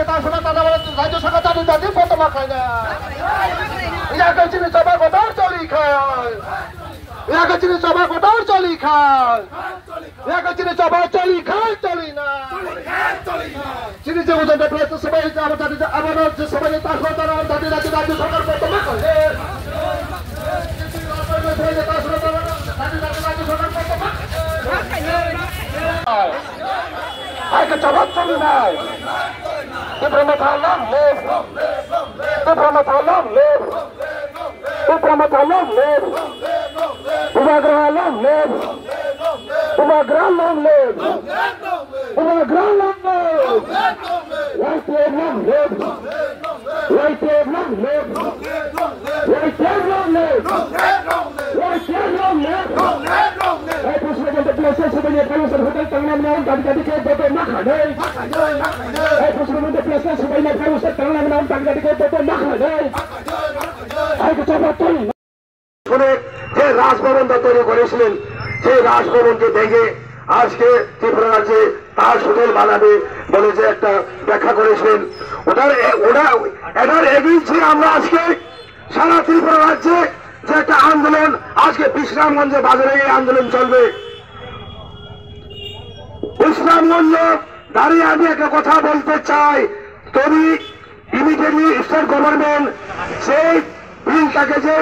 তাছাড়া তারা রাজ্য সরকার তাদের জাতি প্রথমা খায় না ইয়াকে চিনি সবাই কোথাও চলি খায় ইয়াকে চিনি সবাই কোথাও চলি খায় ইয়াকে চিনি সবাই চলি খায় চলি না চিনি যে ওজন প্লেস সবাই আমার যে সবাই তাছাড়া তারা তাদের রাজ্য সরকার প্রথমা খায় I can tell what's on now. The Brahmatalam live. The Brahmatalam live. The Brahmatalam live. The Magralam live. The Magralam live. The Magralam live. Right Vietnam live. Right Vietnam live. Right Vietnam live. Right Vietnam live. Hey, President, the places of the Nepalese hotel, Tangnam, Tangadi, Toto, Mahadei. Hey, President, the places of the Nepalese Tangnam, Tangadi, Toto, Mahadei. I could tell what to you. যে রাজভবনটা তৈরি করেছিলেন সেই রাজভবনকে ভেঙে আজকে ত্রিপুরা রাজ্যে তাজ hotel বানাবে বলে যে একটা ব্যাখ্যা করেছিলেন এটার এগিয়েছি আমরা আজকে সারা ত্রিপুরা রাজ্যে যে একটা আন্দোলন আজকে বিশ্রামগঞ্জে বাজারে এই আন্দোলন চলবে বিশ্রামগঞ্জ দাঁড়িয়ে আমি একটা কথা বলতে চাই তবে ইমিডিয়েটলি স্টেট গভর্নমেন্ট সেই বিলটাকে যে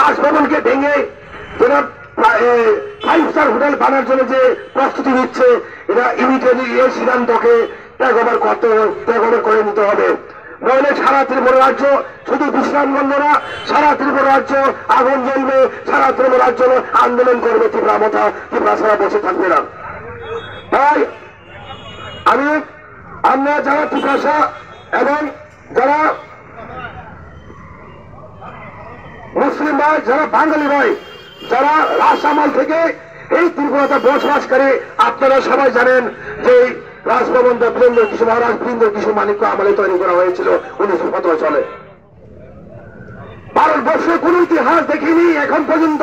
রাজভবনকে ভেঙে যেটা 5-স্টার হোটেল বানার জন্য যে প্রস্তুতি নিচ্ছে এটা ইমিডিয়েটলি এই সিদ্ধান্তকে ত্যাগ করে নিতে হবে নইলে সারা ত্রিপুরা রাজ্য শুধু বিশ্রামগঞ্জ না সারা ত্রিপুরা রাজ্য আগুন জ্বলবে সারা ত্রিপুরা রাজ্য আন্দোলন করবে ত্রিপুরা ছাড়া বসে থাকবে না তাই আমরা যারা ত্রিপুরা এবং যারা মুসলিম ভাই যারা বাঙালি ভাই যারা রাজসামাল থেকে এই ত্রিপুরাতে বসবাস করে আপনারা সবাই জানেন যে রাজভবনটা বীরেন্দ্র কিশোর মহারাজ বীরেন্দ্র কিশোর মানিক্য আমলে তৈরি করা হয়েছিল 1917 সালে ভারতবর্ষে কোন ইতিহাস দেখিনি এখন পর্যন্ত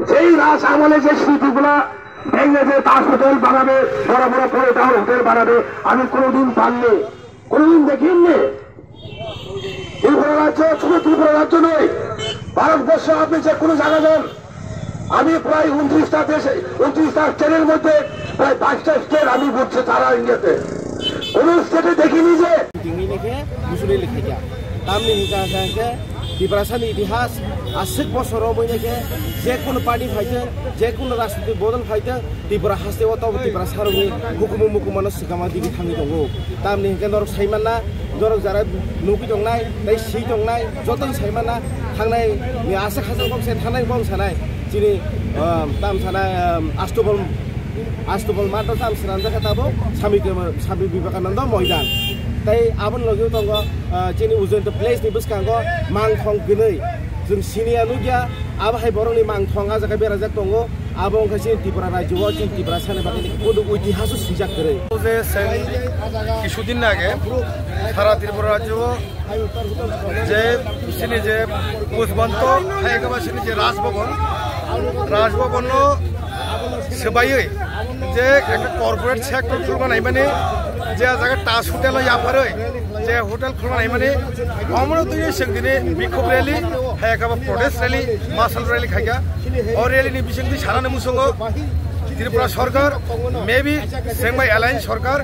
যেই রাজ আমলে যে স্মৃতিগুলা ভেঙে যে তাজ হোটেল বানাবে বড় বড় করিডর হোটেল বানাবে আমি কোনোদিন পাইনি কোনোদিন দেখিনি ত্রিপুরা রাজ্য শুধু ত্রিপুরা রাজ্য নয় ভারতবর্ষে আপনি যে কোনো জায়গা যান আমি প্রায় 29টা স্টেটের মধ্যে প্রায় 5টা স্টেট আমি ঘুরছি সারা ইন্ডিয়াতে কোন স্টেটে দেখিনি যে ত্রিপুরাসানি ইতিহাস আশিক বছর বইনাকে যে কোনো পার্টি ফাইতে যে কোনো রাজনৈতিক বদল ফাইতে ত্রিপুরা হাসতে তবে ত্রিপুরা সারুনি হুকুমু মুকুমানো সিকামা দিকে থামি দङ তামনি হেকে নরক সাইমানা নরক যারা নুকি দंनाय তাই সেই দंनाय যতন সাইমানা थांनाय आसा खासा गंसे थानाय गं सानाय जिनि ताम सानाय आस्तबल मात्र ताम सानाय जाखाताबो सामी विवेकानन्द मैदान ताई आबन लगिउ दङ जिनि उजन प्लेस नि बसकांगो मांगथं गनै जों सिनियानो गया आबाहाय बरंनि मांगथंआ जागा बेराजाक दङ आबं खासि ত্রিপুরা राज्योआव जों ত্রিপুরা साने बागैनि कोन ঐতিহাস सिजाक करे যে কিছুদিন আগে সারা ত্রিপুরা রাজ্য যে সিনি যে মুজবন্ত হাইগাবাসিনি যে রাজভবন सोबायै जे कर्पोरेट सेक्टर खुलबानाय माने जे जागा ताज होटेल याफारै जे होटेल खुलबानाय माने हमनो दुई सेंदिने बिक्षोभ रैली हायकाबा प्रोटेस्ट रैली मार्शल रैली खायगा और रैली नि बिसिंगि सारानो मुसंगो त्रिपुरा सरकार मे बी सेंबाय एलायन्स सरकार